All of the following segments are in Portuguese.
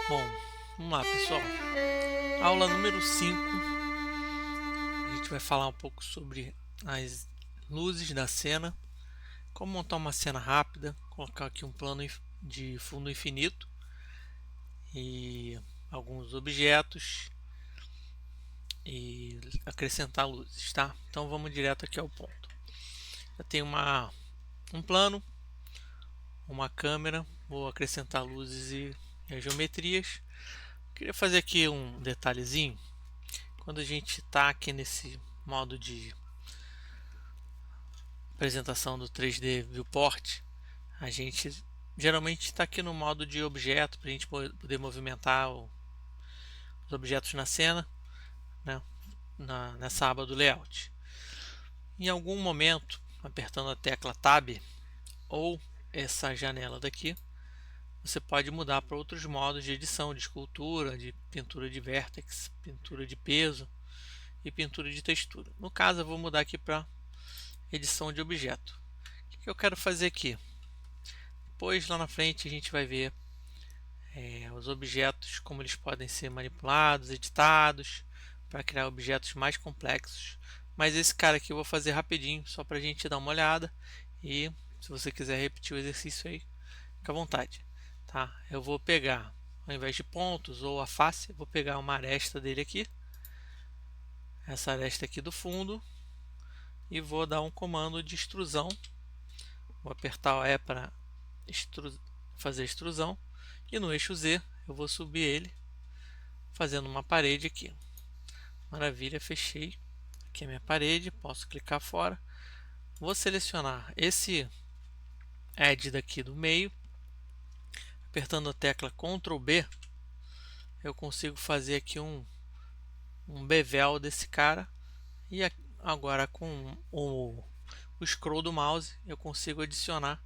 Bom, vamos lá, pessoal. Aula número 5. A gente vai falar um pouco sobre as luzes da cena, como montar uma cena rápida, colocar aqui um plano de fundo infinito e alguns objetos e acrescentar luzes, tá? Então vamos direto aqui ao ponto. Eu tenho um plano, uma câmera, vou acrescentar luzes e as geometrias. Queria fazer aqui um detalhezinho. Quando a gente está aqui nesse modo de apresentação do 3D Viewport, a gente geralmente está aqui no modo de objeto para a gente poder movimentar os objetos na cena, né, nessa aba do layout. Em algum momento, apertando a tecla Tab ou essa janela daqui, você pode mudar para outros modos de edição, de escultura, de pintura de vértex, pintura de peso e pintura de textura. No caso, eu vou mudar aqui para edição de objeto. O que eu quero fazer aqui? Depois, lá na frente, a gente vai ver os objetos, como eles podem ser manipulados, editados, para criar objetos mais complexos. Mas esse cara aqui eu vou fazer rapidinho, só para a gente dar uma olhada. E se você quiser repetir o exercício aí, fica à vontade. Tá? Eu vou pegar, ao invés de pontos ou a face, eu vou pegar uma aresta dele aqui, essa aresta aqui do fundo, e vou dar um comando de extrusão. Vou apertar o E para fazer a extrusão, e no eixo Z eu vou subir ele fazendo uma parede aqui. Maravilha, fechei aqui a minha parede, posso clicar fora. Vou selecionar esse edge daqui do meio, apertando a tecla Ctrl B, eu consigo fazer aqui um bevel desse cara, e agora com o scroll do mouse eu consigo adicionar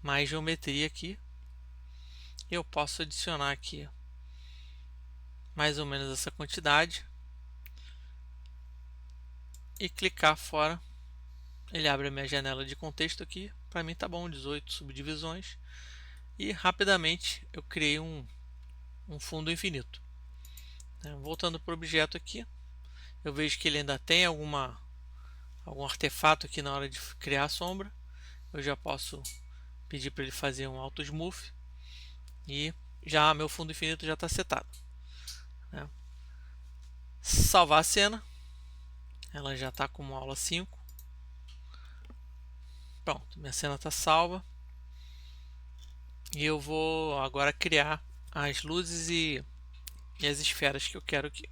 mais geometria aqui. Eu posso adicionar aqui mais ou menos essa quantidade e clicar fora. Ele abre a minha janela de contexto aqui. Para mim tá bom, 18 subdivisões. E rapidamente eu criei um fundo infinito. Voltando para o objeto aqui, eu vejo que ele ainda tem algum artefato aqui na hora de criar a sombra. Eu já posso pedir para ele fazer um auto smooth e já meu fundo infinito já está setado. Salvar a cena, ela já está como aula 5. Pronto, minha cena está salva. E eu vou agora criar as luzes e as esferas que eu quero aqui.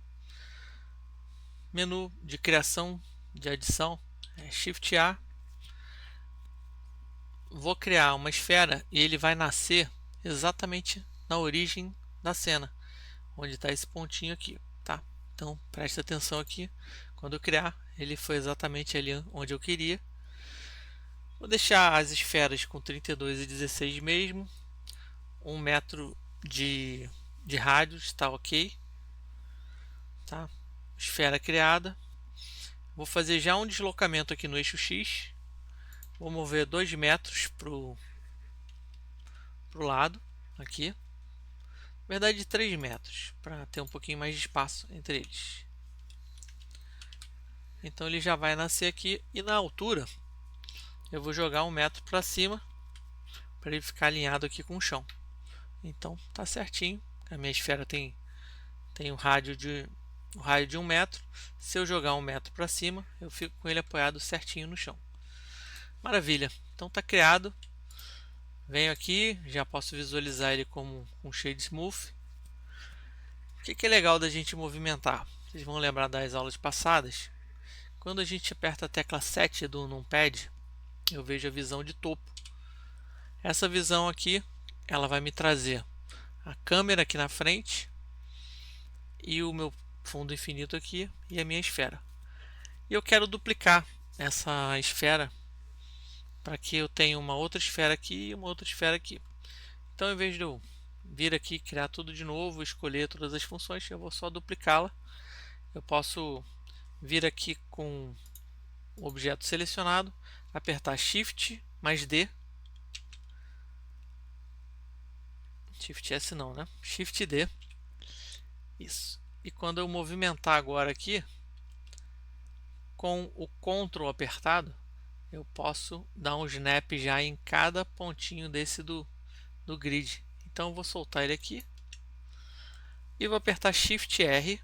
Menu de criação, de adição, Shift A. Vou criar uma esfera e ele vai nascer exatamente na origem da cena, onde está esse pontinho aqui, tá? Então preste atenção aqui. Quando eu criar, ele foi exatamente ali onde eu queria. Vou deixar as esferas com 32 e 16 mesmo. 1 metro de rádio está ok, tá? Esfera criada. Vou fazer já um deslocamento aqui no eixo X. Vou mover 2 metros pro lado aqui. Na verdade 3 metros, para ter um pouquinho mais de espaço entre eles. Então ele já vai nascer aqui, e na altura eu vou jogar 1 metro para cima para ele ficar alinhado aqui com o chão. Então tá certinho. A minha esfera tem um raio de 1 metro. Se eu jogar 1 metro para cima, eu fico com ele apoiado certinho no chão. Maravilha. Então tá criado. Venho aqui, já posso visualizar ele como um shade smooth. O que é legal da gente movimentar? Vocês vão lembrar das aulas passadas. Quando a gente aperta a tecla 7 do numpad, eu vejo a visão de topo. Essa visão aqui, ela vai me trazer a câmera aqui na frente e o meu fundo infinito aqui e a minha esfera. E eu quero duplicar essa esfera para que eu tenha uma outra esfera aqui e uma outra esfera aqui. Então, em vez de eu vir aqui, criar tudo de novo, escolher todas as funções, eu vou só duplicá-la. Eu posso vir aqui com o objeto selecionado, apertar Shift mais D, Shift S não, né? Shift D. Isso. E quando eu movimentar agora aqui, com o Ctrl apertado, eu posso dar um snap já em cada pontinho desse do grid. Então eu vou soltar ele aqui e vou apertar Shift R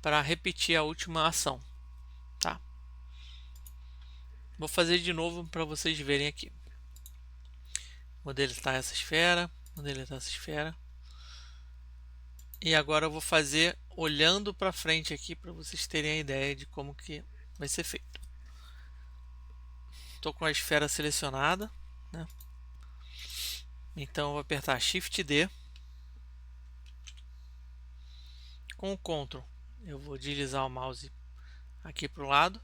para repetir a última ação, tá? Vou fazer de novo para vocês verem aqui. Vou deletar essa esfera, vou deletar essa esfera. E agora eu vou fazer olhando para frente aqui para vocês terem a ideia de como que vai ser feito. Estou com a esfera selecionada, né? Então eu vou apertar Shift D. Com o Ctrl eu vou deslizar o mouse aqui para o lado.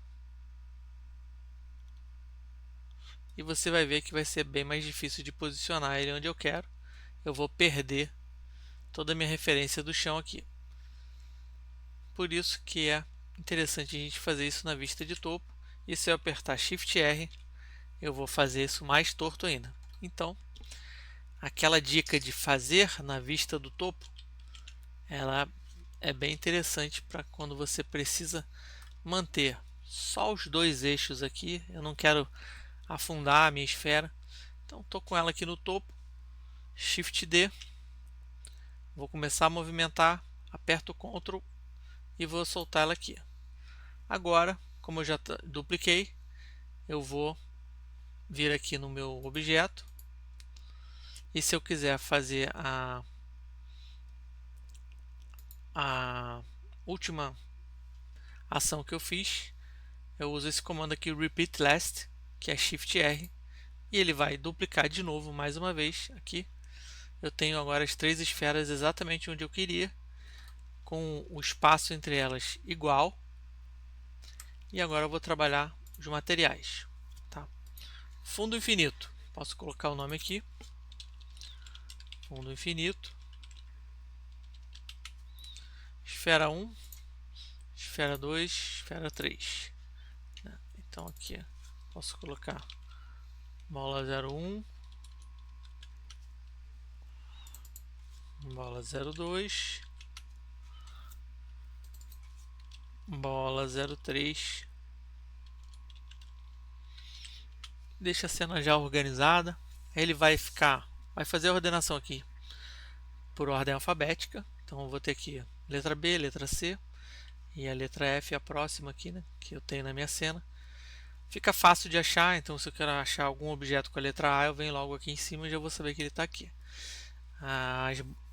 E você vai ver que vai ser bem mais difícil de posicionar ele onde eu quero. Eu vou perder toda a minha referência do chão aqui. Por isso que é interessante a gente fazer isso na vista de topo. E se eu apertar Shift R, eu vou fazer isso mais torto ainda. Então, aquela dica de fazer na vista do topo, ela é bem interessante para quando você precisa manter só os dois eixos aqui. Eu não quero afundar a minha esfera. Então estou com ela aqui no topo, Shift D, vou começar a movimentar, aperto Ctrl e vou soltar ela aqui. Agora, como eu já dupliquei, eu vou vir aqui no meu objeto e se eu quiser fazer a última ação que eu fiz, eu uso esse comando aqui, Repeat Last, que é Shift R, e ele vai duplicar de novo mais uma vez aqui. Eu tenho agora as três esferas exatamente onde eu queria, com o espaço entre elas igual. E agora eu vou trabalhar os materiais. Tá? Fundo infinito. Posso colocar o nome aqui. Fundo infinito. Esfera 1, esfera 2, esfera 3. Então aqui posso colocar bola 01, bola 02, bola 03. Deixa a cena já organizada. Ele vai fazer a ordenação aqui por ordem alfabética. Então eu vou ter aqui letra B, letra C e a letra F, a próxima aqui, né, que eu tenho na minha cena. Fica fácil de achar, então se eu quero achar algum objeto com a letra A, eu venho logo aqui em cima e já vou saber que ele está aqui.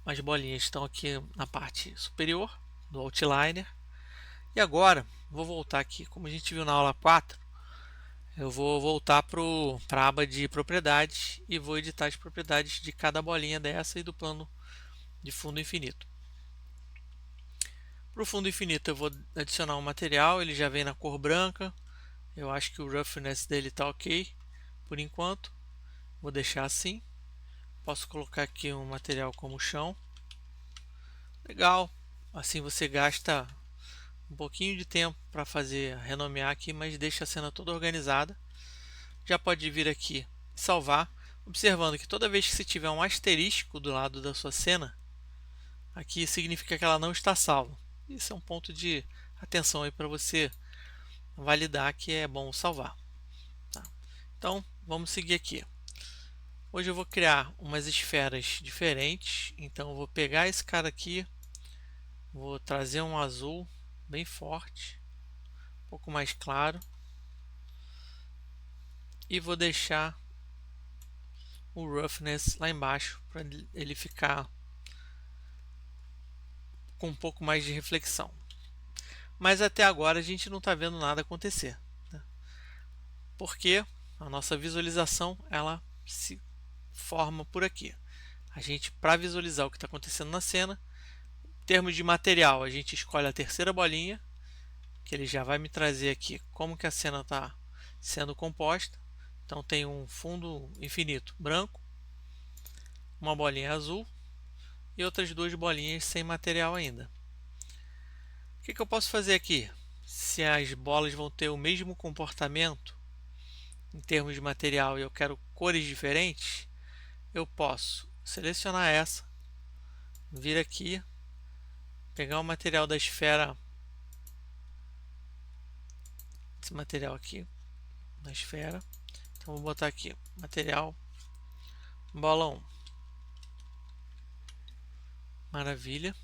As bolinhas estão aqui na parte superior do outliner. E agora, vou voltar aqui, como a gente viu na aula 4, eu vou voltar para a aba de propriedades e vou editar as propriedades de cada bolinha dessa e do plano de fundo infinito. Para o fundo infinito eu vou adicionar um material, ele já vem na cor branca. Eu acho que o roughness dele está ok por enquanto. Vou deixar assim. Posso colocar aqui um material como chão. Legal, assim você gasta um pouquinho de tempo para fazer renomear aqui, mas deixa a cena toda organizada. Já pode vir aqui e salvar, observando que toda vez que você tiver um asterisco do lado da sua cena, aqui significa que ela não está salva. Isso é um ponto de atenção aí para você validar que é bom salvar. Tá? Então vamos seguir aqui. Hoje eu vou criar umas esferas diferentes, então eu vou pegar esse cara aqui, vou trazer um azul bem forte, um pouco mais claro, e vou deixar o roughness lá embaixo para ele ficar com um pouco mais de reflexão. Mas até agora a gente não está vendo nada acontecer, né? Porque a nossa visualização ela se forma por aqui. A gente, para visualizar o que está acontecendo na cena, em termos de material, a gente escolhe a terceira bolinha, que ele já vai me trazer aqui como que a cena está sendo composta. Então tem um fundo infinito branco, uma bolinha azul e outras duas bolinhas sem material ainda. O que eu posso fazer aqui? Se as bolas vão ter o mesmo comportamento em termos de material e eu quero cores diferentes, eu posso selecionar essa, vir aqui, pegar o material da esfera, esse material aqui, da esfera. Então vou botar aqui, material bola 1. Maravilha.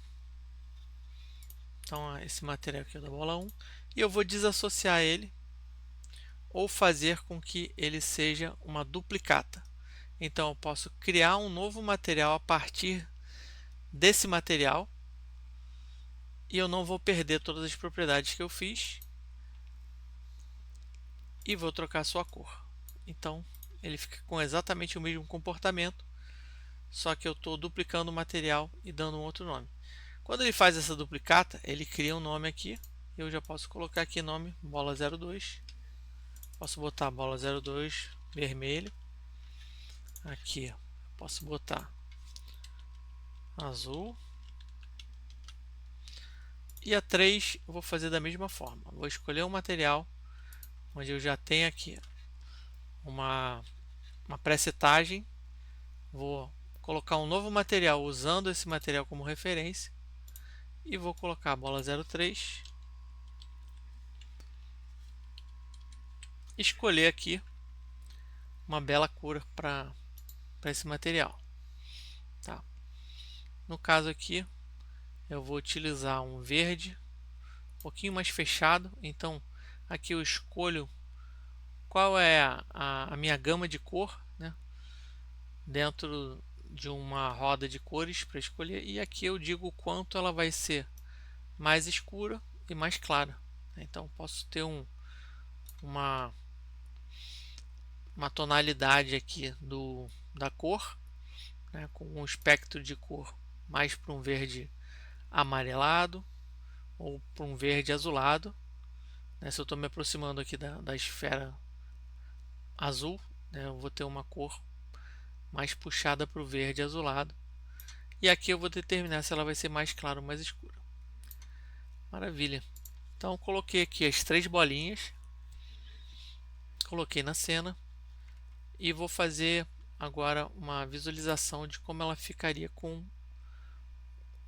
Então esse material aqui é da bola 1. E eu vou desassociar ele, ou fazer com que ele seja uma duplicata. Então eu posso criar um novo material a partir desse material, e eu não vou perder todas as propriedades que eu fiz, e vou trocar a sua cor. Então ele fica com exatamente o mesmo comportamento, só que eu estou duplicando o material e dando um outro nome. Quando ele faz essa duplicata, ele cria um nome aqui. Eu já posso colocar aqui nome bola 02. Posso botar bola 02 vermelho. Aqui posso botar azul. E a 3 eu vou fazer da mesma forma. Vou escolher um material onde eu já tenho aqui uma pré-setagem. Vou colocar um novo material usando esse material como referência. E vou colocar a bola 03. Escolher aqui uma bela cor para esse material. Tá? No caso aqui, eu vou utilizar um verde um pouquinho mais fechado. Então aqui eu escolho qual é a minha gama de cor, né? Dentro de uma roda de cores para escolher, e aqui eu digo o quanto ela vai ser mais escura e mais clara. Então posso ter uma tonalidade aqui da cor, né, com um espectro de cor mais para um verde amarelado ou para um verde azulado. Né, se eu estou me aproximando aqui da esfera azul, né, eu vou ter uma cor mais puxada para o verde azulado. E aqui eu vou determinar se ela vai ser mais clara ou mais escura. Maravilha. Então coloquei aqui as 3 bolinhas, coloquei na cena e vou fazer agora uma visualização de como ela ficaria com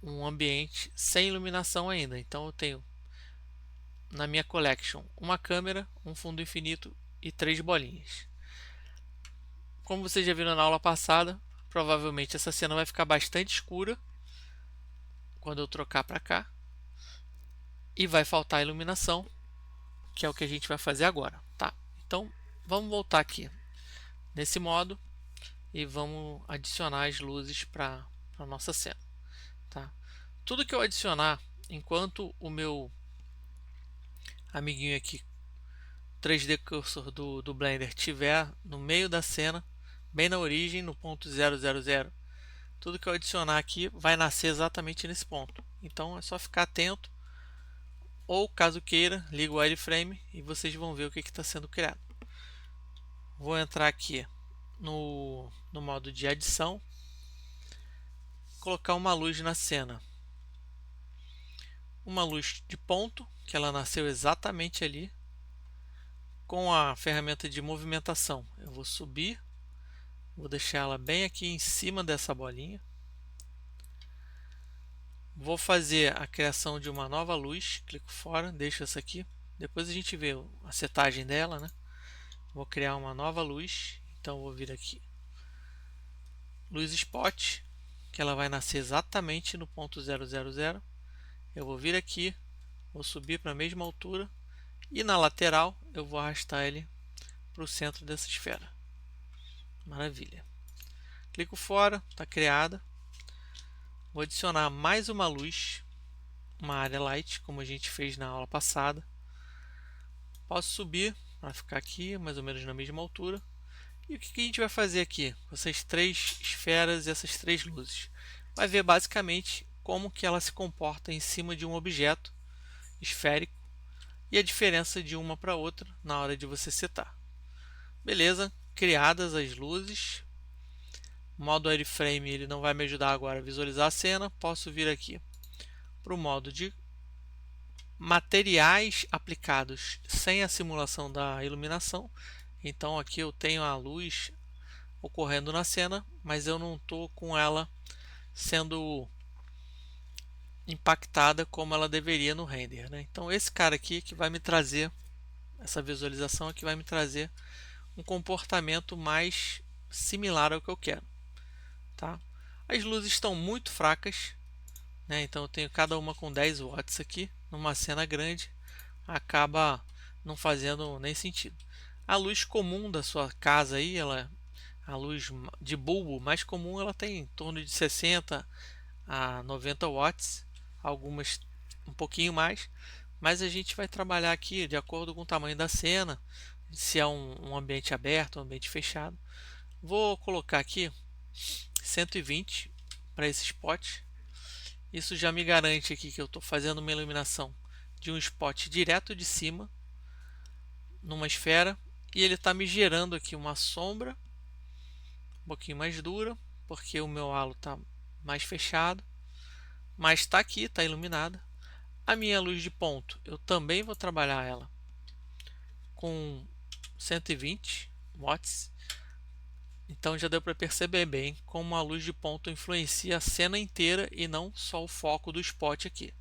um ambiente sem iluminação ainda. Então eu tenho na minha collection uma câmera, um fundo infinito e 3 bolinhas. Como vocês já viram na aula passada, provavelmente essa cena vai ficar bastante escura quando eu trocar para cá, e vai faltar iluminação, que é o que a gente vai fazer agora, tá? Então vamos voltar aqui nesse modo e vamos adicionar as luzes para a nossa cena, tá? Tudo que eu adicionar enquanto o meu amiguinho aqui 3D Cursor do Blender estiver no meio da cena, bem na origem, no ponto 000, tudo que eu adicionar aqui vai nascer exatamente nesse ponto. Então é só ficar atento, ou caso queira, liga o wireframe e vocês vão ver o que está sendo criado. Vou entrar aqui no modo de adição, colocar uma luz na cena, uma luz de ponto, que ela nasceu exatamente ali. Com a ferramenta de movimentação, eu vou subir, vou deixar ela bem aqui em cima dessa bolinha. Vou fazer a criação de uma nova luz, clico fora, deixo essa aqui. Depois a gente vê a setagem dela, né? Vou criar uma nova luz, então vou vir aqui, luz spot, que ela vai nascer exatamente no ponto 000. Eu vou vir aqui, vou subir para a mesma altura e na lateral eu vou arrastar ele para o centro dessa esfera. Maravilha. Clico fora, está criada. Vou adicionar mais uma luz, uma área light, como a gente fez na aula passada. Posso subir para ficar aqui, mais ou menos na mesma altura. E o que a gente vai fazer aqui com essas 3 esferas e essas 3 luzes? Vai ver basicamente como que ela se comporta em cima de um objeto esférico e a diferença de uma para outra na hora de você setar. Beleza, criadas as luzes. O modo wireframe ele não vai me ajudar agora a visualizar a cena. Posso vir aqui para o modo de materiais aplicados sem a simulação da iluminação. Então aqui eu tenho a luz, ocorrendo na cena, mas eu não estou com ela sendo impactada como ela deveria no render, né? Então esse cara aqui que vai me trazer, essa visualização aqui vai me trazer um comportamento mais similar ao que eu quero, tá? As luzes estão muito fracas, né? Então eu tenho cada uma com 10 watts aqui, numa cena grande, acaba não fazendo nem sentido. A luz comum da sua casa aí, a luz de bulbo mais comum, ela tem em torno de 60 a 90 watts, algumas um pouquinho mais, mas a gente vai trabalhar aqui de acordo com o tamanho da cena, se é um ambiente aberto, um ambiente fechado. Vou colocar aqui 120 para esse spot. Isso já me garante aqui que eu estou fazendo uma iluminação de um spot direto de cima, numa esfera, e ele está me gerando aqui uma sombra um pouquinho mais dura, porque o meu halo está mais fechado, mas está aqui, está iluminada. A minha luz de ponto, eu também vou trabalhar ela com 120 watts. Então já deu para perceber bem como a luz de ponto influencia a cena inteira e não só o foco do spot aqui,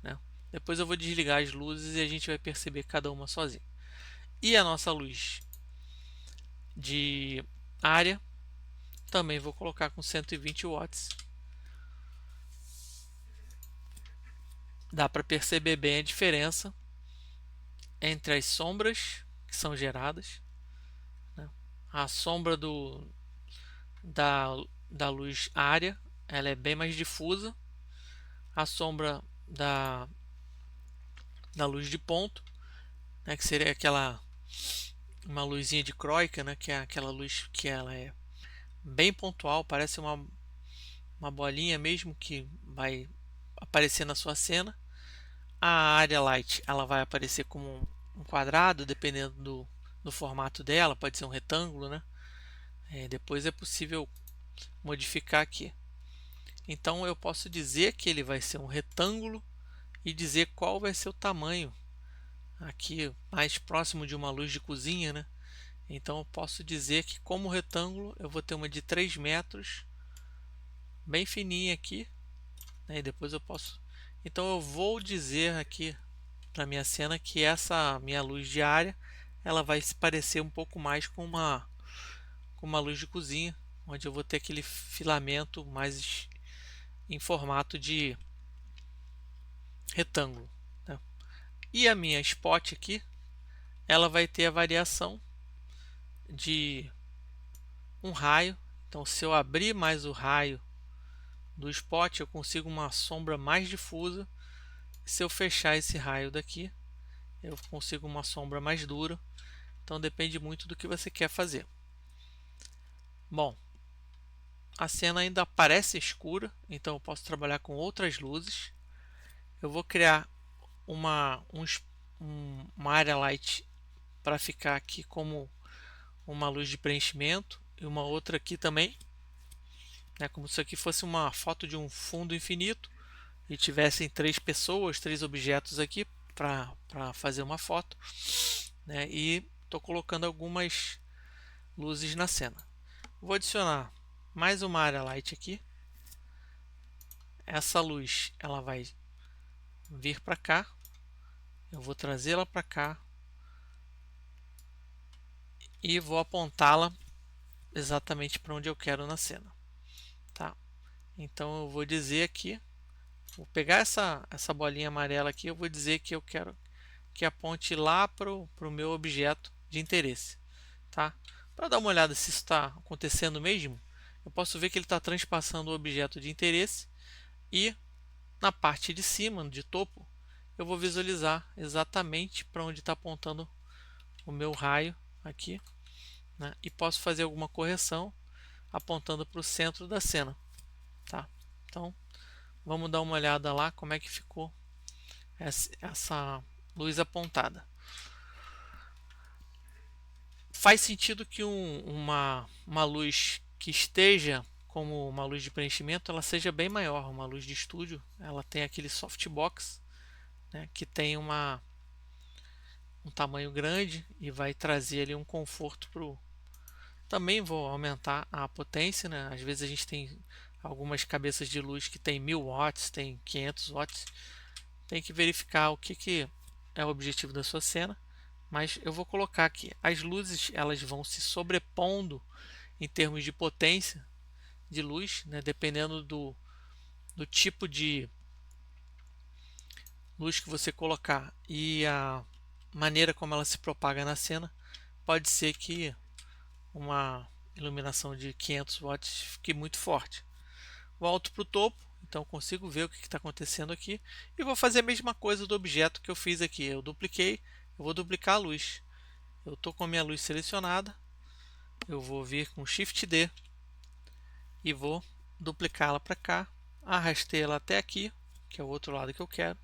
né? Depois eu vou desligar as luzes e a gente vai perceber cada uma sozinha. E a nossa luz de área também vou colocar com 120 watts. Dá para perceber bem a diferença entre as sombras que são geradas, né? A sombra da, da luz área, ela é bem mais difusa. A sombra da luz de ponto, né, que seria uma luzinha de Croica, né, que é aquela luz que ela é bem pontual, parece uma bolinha mesmo que vai aparecer na sua cena. A área light, ela vai aparecer como um quadrado, dependendo do formato dela, pode ser um retângulo, né? Depois é possível modificar aqui. Então eu posso dizer que ele vai ser um retângulo e dizer qual vai ser o tamanho aqui mais próximo de uma luz de cozinha, né? Então eu posso dizer que como retângulo eu vou ter uma de 3 metros bem fininha aqui, né? E depois eu posso, então eu vou dizer aqui para minha cena que essa minha luz de área ela vai se parecer um pouco mais com uma luz de cozinha, onde eu vou ter aquele filamento mais em formato de retângulo, né? E a minha spot aqui, ela vai ter a variação de um raio. Então se eu abrir mais o raio do spot, eu consigo uma sombra mais difusa. Se eu fechar esse raio daqui, eu consigo uma sombra mais dura. Então depende muito do que você quer fazer. Bom, a cena ainda parece escura, então eu posso trabalhar com outras luzes. Eu vou criar uma área light para ficar aqui como uma luz de preenchimento e uma outra aqui também, né, como se aqui fosse uma foto de um fundo infinito e tivessem 3 pessoas, 3 objetos aqui para fazer uma foto, né, e estou colocando algumas luzes na cena. Vou adicionar mais uma área light aqui. Essa luz ela vai vir para cá, eu vou trazê-la para cá e vou apontá-la exatamente para onde eu quero na cena, tá? Então eu vou dizer aqui, vou pegar essa bolinha amarela aqui, eu vou dizer que eu quero que aponte lá para o meu objeto de interesse, tá? Para dar uma olhada se isso está acontecendo mesmo, eu posso ver que ele está transpassando o objeto de interesse e na parte de cima, de topo, eu vou visualizar exatamente para onde está apontando o meu raio aqui, né? E posso fazer alguma correção apontando para o centro da cena, tá? Então vamos dar uma olhada lá como é que ficou essa luz apontada. Faz sentido que uma luz que esteja como uma luz de preenchimento ela seja bem maior. Uma luz de estúdio ela tem aquele softbox, né, que tem um tamanho grande e vai trazer ali um conforto Também vou aumentar a potência, né? Às vezes a gente tem algumas cabeças de luz que tem 1000 watts, tem 500 watts. Tem que verificar o que é o objetivo da sua cena. Mas eu vou colocar aqui. As luzes elas vão se sobrepondo em termos de potência de luz, né? Dependendo do tipo de luz que você colocar e a maneira como ela se propaga na cena, pode ser que uma iluminação de 500 watts fique muito forte. Volto para o topo, então consigo ver o que está acontecendo aqui e vou fazer a mesma coisa do objeto que eu fiz aqui. Eu dupliquei, eu vou duplicar a luz. Eu estou com a minha luz selecionada, eu vou vir com Shift D e vou duplicá-la para cá, arrastei ela até aqui, que é o outro lado que eu quero,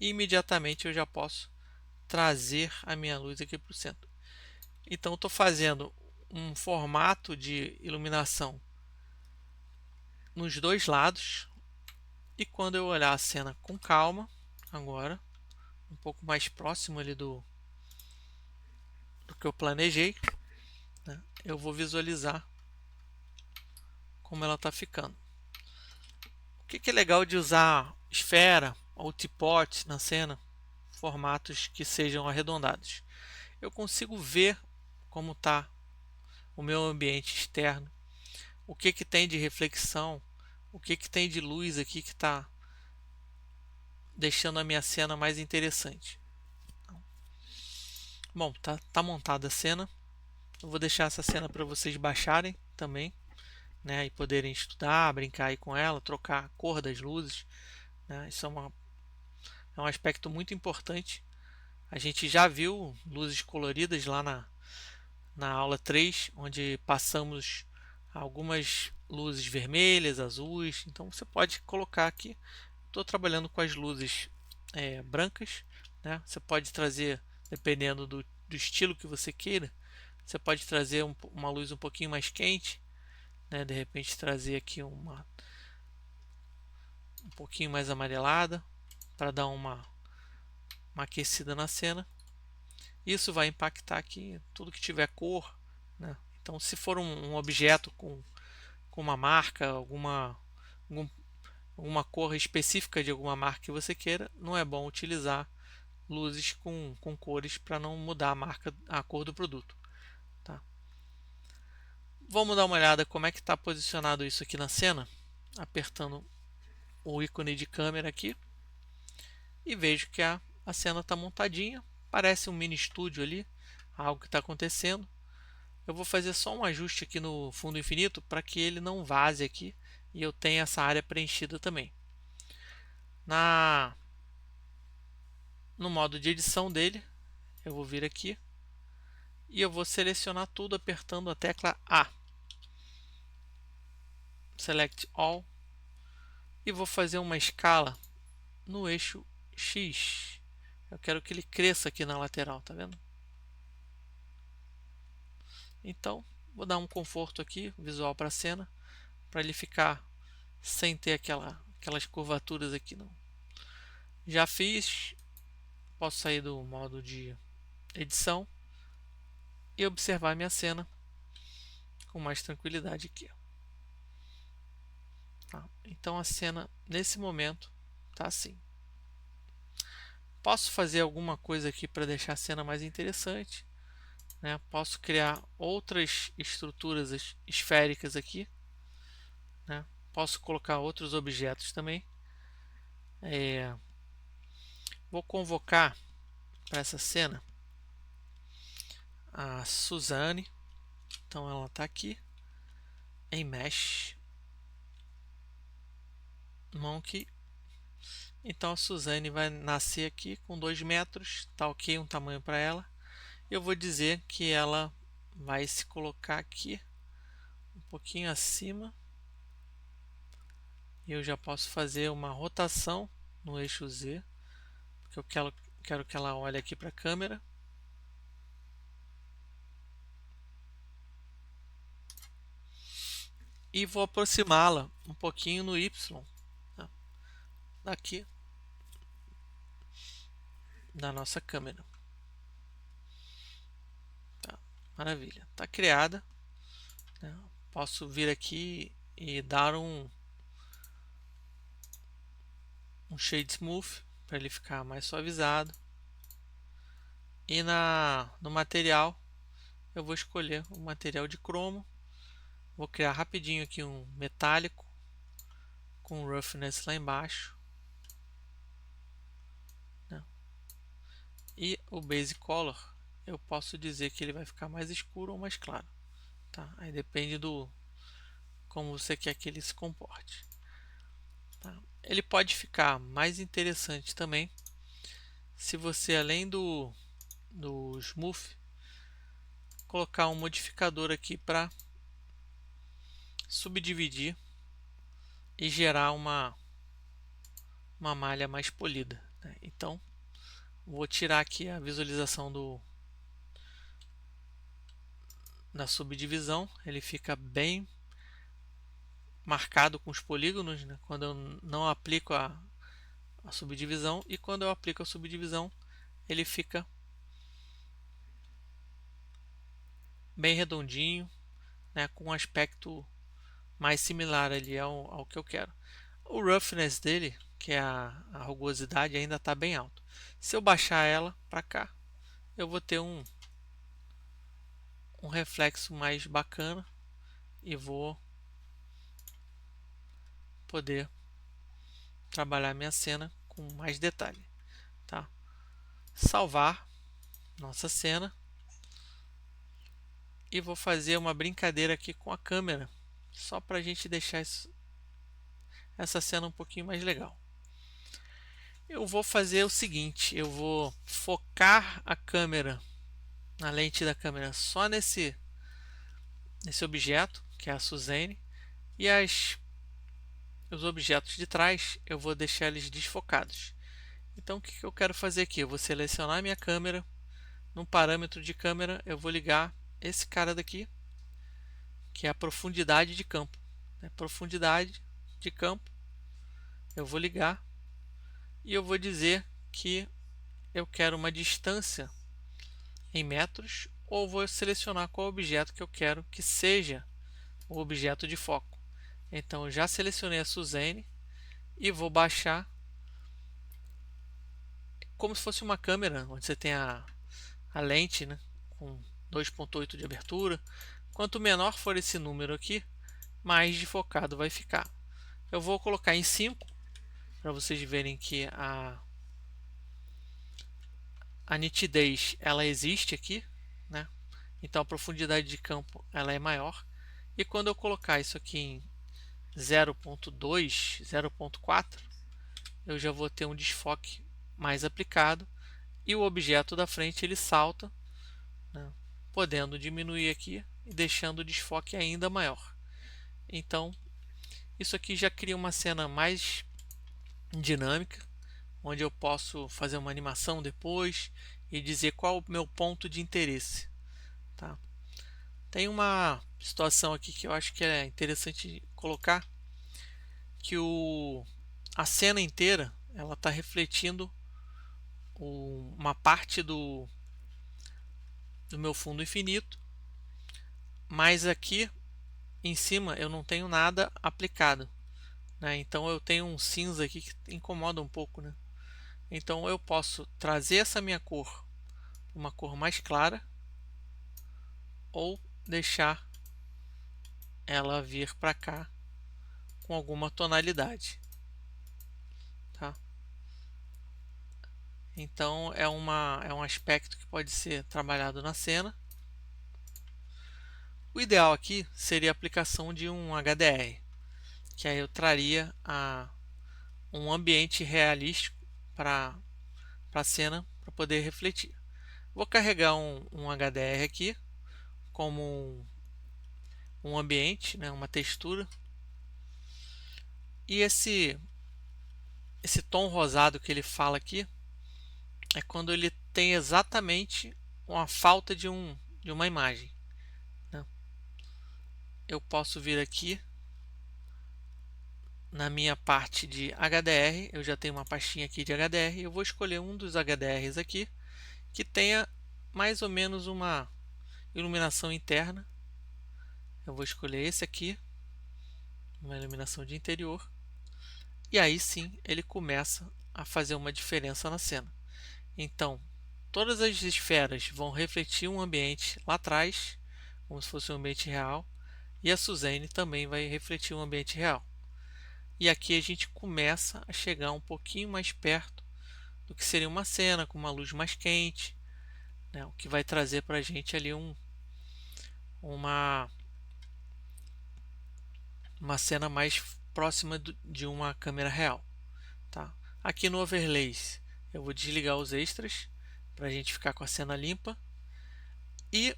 e imediatamente eu já posso trazer a minha luz aqui para o centro. Então estou fazendo um formato de iluminação nos dois lados, e quando eu olhar a cena com calma, agora um pouco mais próximo ali do que eu planejei, né, eu vou visualizar como ela está ficando. O que é legal de usar esfera ou teapot na cena? Formatos que sejam arredondados. Eu consigo ver como está o meu ambiente externo, o que tem de reflexão, o que tem de luz aqui que está deixando a minha cena mais interessante. Bom, tá montada a cena. Eu vou deixar essa cena para vocês baixarem também, né, e poderem estudar, brincar aí com ela, trocar a cor das luzes, né? Isso é um aspecto muito importante. A gente já viu luzes coloridas lá na aula 3, onde passamos algumas luzes vermelhas, azuis. Então você pode colocar aqui. Estou trabalhando com as luzes brancas, né? Você pode trazer, dependendo do estilo que você queira, você pode trazer uma luz um pouquinho mais quente, né? De repente trazer aqui um pouquinho mais amarelada para dar uma aquecida na cena. Isso vai impactar aqui tudo que tiver cor, né? Então, se for um objeto com uma marca, alguma cor específica de alguma marca que você queira, não é bom utilizar luzes com cores para não mudar a cor do produto. Tá? Vamos dar uma olhada como é que está posicionado isso aqui na cena, apertando o ícone de câmera aqui e vejo que a cena está montadinha, parece um mini estúdio ali, algo que está acontecendo. Eu vou fazer só um ajuste aqui no fundo infinito para que ele não vaze aqui e eu tenha essa área preenchida também. No modo de edição dele, eu vou vir aqui e eu vou selecionar tudo apertando a tecla A. Select All e vou fazer uma escala no eixo X. Eu quero que ele cresça aqui na lateral, tá vendo? Então, vou dar um conforto aqui, visual para a cena, para ele ficar sem ter aquelas curvaturas aqui não. Já fiz, posso sair do modo de edição e observar minha cena com mais tranquilidade aqui. Tá? Então a cena nesse momento tá assim. Posso fazer alguma coisa aqui para deixar a cena mais interessante, né? Posso criar outras estruturas esféricas aqui, né? Posso colocar outros objetos também. Vou convocar para essa cena a Suzane. Então ela está aqui em Mesh Monkey. Então a Suzane vai nascer aqui com 2 metros, tá ok um tamanho para ela. Eu vou dizer que ela vai se colocar aqui um pouquinho acima. Eu já posso fazer uma rotação no eixo Z, porque eu quero que ela olhe aqui para a câmera. E vou aproximá-la um pouquinho no Y, tá? Daqui da nossa câmera. Tá? Maravilha, está criada. né? Posso vir aqui e dar um shade smooth para ele ficar mais suavizado. E no material eu vou escolher o material de cromo. Vou criar rapidinho aqui um metálico com roughness lá embaixo, né? E o base color eu posso dizer que ele vai ficar mais escuro ou mais claro, tá? Aí depende do como você quer que ele se comporte, tá? Ele pode ficar mais interessante também se você, além do smooth, colocar um modificador aqui para subdividir e gerar uma malha mais polida, né? Então vou tirar aqui a visualização da subdivisão. Ele fica bem marcado com os polígonos, né, quando eu não aplico a subdivisão, e quando eu aplico a subdivisão ele fica bem redondinho, né, com um aspecto mais similar ali ao que eu quero. O roughness dele, que é a rugosidade, ainda está bem alto. Se eu baixar ela para cá, eu vou ter um reflexo mais bacana e vou poder trabalhar minha cena com mais detalhe, tá? Salvar nossa cena e vou fazer uma brincadeira aqui com a câmera, só para a gente deixar essa cena um pouquinho mais legal. Eu vou fazer o seguinte: eu vou focar a câmera, na lente da câmera, só nesse objeto, que é a Suzane, e os objetos de trás eu vou deixar eles desfocados. Então o que eu quero fazer aqui? Eu vou selecionar a minha câmera, no parâmetro de câmera eu vou ligar esse cara daqui, que é a profundidade de campo, né? Profundidade de campo, eu vou ligar e eu vou dizer que eu quero uma distância em metros, ou vou selecionar qual objeto que eu quero que seja o objeto de foco. Então eu já selecionei a Suzane e vou baixar como se fosse uma câmera, onde você tem a lente, né, com 2.8 de abertura. Quanto menor for esse número aqui, mais desfocado vai ficar. Eu vou colocar em 5 para vocês verem que a nitidez ela existe aqui, né? Então a profundidade de campo ela é maior. E quando eu colocar isso aqui em 0.2, 0.4, eu já vou ter um desfoque mais aplicado e o objeto da frente ele salta, né, podendo diminuir aqui e deixando o desfoque ainda maior. Então isso aqui já cria uma cena mais dinâmica, onde eu posso fazer uma animação depois e dizer qual o meu ponto de interesse, tá? Tem uma situação aqui que eu acho que é interessante colocar, que a cena inteira ela está refletindo uma parte do meu fundo infinito, mas aqui em cima eu não tenho nada aplicado, né? Então eu tenho um cinza aqui que incomoda um pouco, né? Então eu posso trazer essa minha cor uma cor mais clara ou deixar ela vir para cá com alguma tonalidade, tá? Então é um aspecto que pode ser trabalhado na cena. O ideal aqui seria a aplicação de um HDR, que aí eu traria um ambiente realístico para a cena, para poder refletir. Vou carregar um HDR aqui como um ambiente, né, uma textura, e esse tom rosado que ele fala aqui é quando ele tem exatamente uma falta de uma imagem, né? Eu posso vir aqui na minha parte de HDR, eu já tenho uma pastinha aqui de HDR, eu vou escolher um dos HDRs aqui que tenha mais ou menos uma iluminação interna. Eu vou escolher esse aqui, uma iluminação de interior, e aí sim ele começa a fazer uma diferença na cena. Então, todas as esferas vão refletir um ambiente lá atrás, como se fosse um ambiente real, e a Suzane também vai refletir um ambiente real. E aqui a gente começa a chegar um pouquinho mais perto do que seria uma cena com uma luz mais quente, né, o que vai trazer para a gente ali uma cena mais próxima de uma câmera real. Tá? Aqui no Overlays eu vou desligar os extras para a gente ficar com a cena limpa, e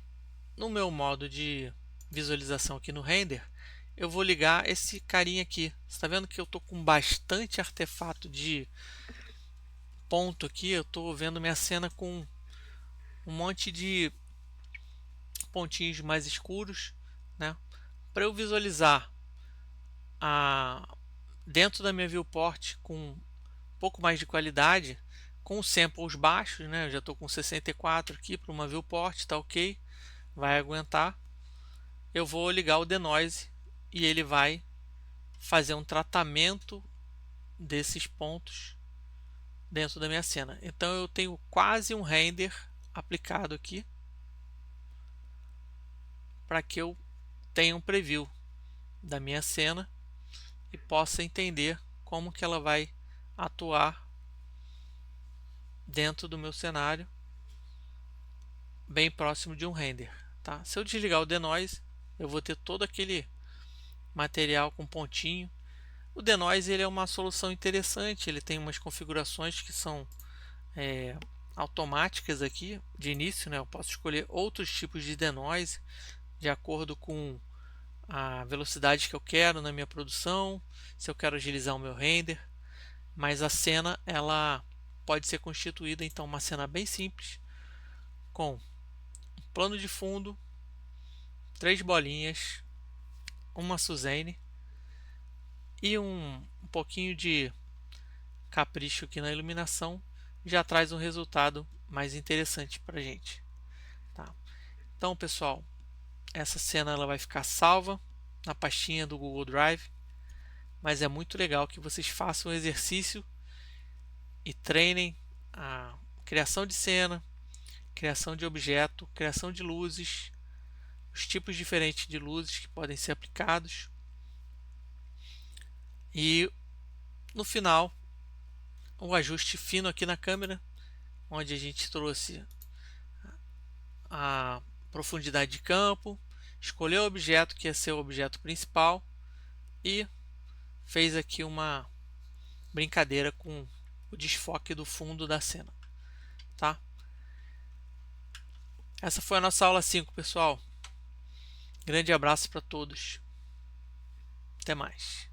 no meu modo de visualização aqui no render eu vou ligar esse carinha aqui. Você está vendo que eu estou com bastante artefato de ponto aqui, eu estou vendo minha cena com um monte de pontinhos mais escuros, né? Para eu visualizar dentro da minha viewport com um pouco mais de qualidade, com samples baixos, né? Eu já estou com 64 aqui para uma viewport, está ok, vai aguentar. Eu vou ligar o denoise e ele vai fazer um tratamento desses pontos dentro da minha cena. Então eu tenho quase um render aplicado aqui para que eu tenha um preview da minha cena e possa entender como que ela vai atuar dentro do meu cenário, bem próximo de um render. Tá? Se eu desligar o denoise, eu vou ter todo aquele material com pontinho. O denoise ele é uma solução interessante, ele tem umas configurações que são automáticas aqui de início, né? Eu posso escolher outros tipos de denoise de acordo com a velocidade que eu quero na minha produção, se eu quero agilizar o meu render, mas a cena ela pode ser constituída então uma cena bem simples com um plano de fundo, 3 bolinhas, uma Suzane e um pouquinho de capricho aqui na iluminação, já traz um resultado mais interessante para a gente. Tá? Então, pessoal, essa cena ela vai ficar salva na pastinha do Google Drive, mas é muito legal que vocês façam o exercício e treinem a criação de cena, criação de objeto, criação de luzes, os tipos diferentes de luzes que podem ser aplicados, e no final o ajuste fino aqui na câmera, onde a gente trouxe a profundidade de campo, escolheu o objeto que ia ser o objeto principal e fez aqui uma brincadeira com o desfoque do fundo da cena. Tá? Essa foi a nossa aula 5, pessoal. Grande abraço para todos. Até mais.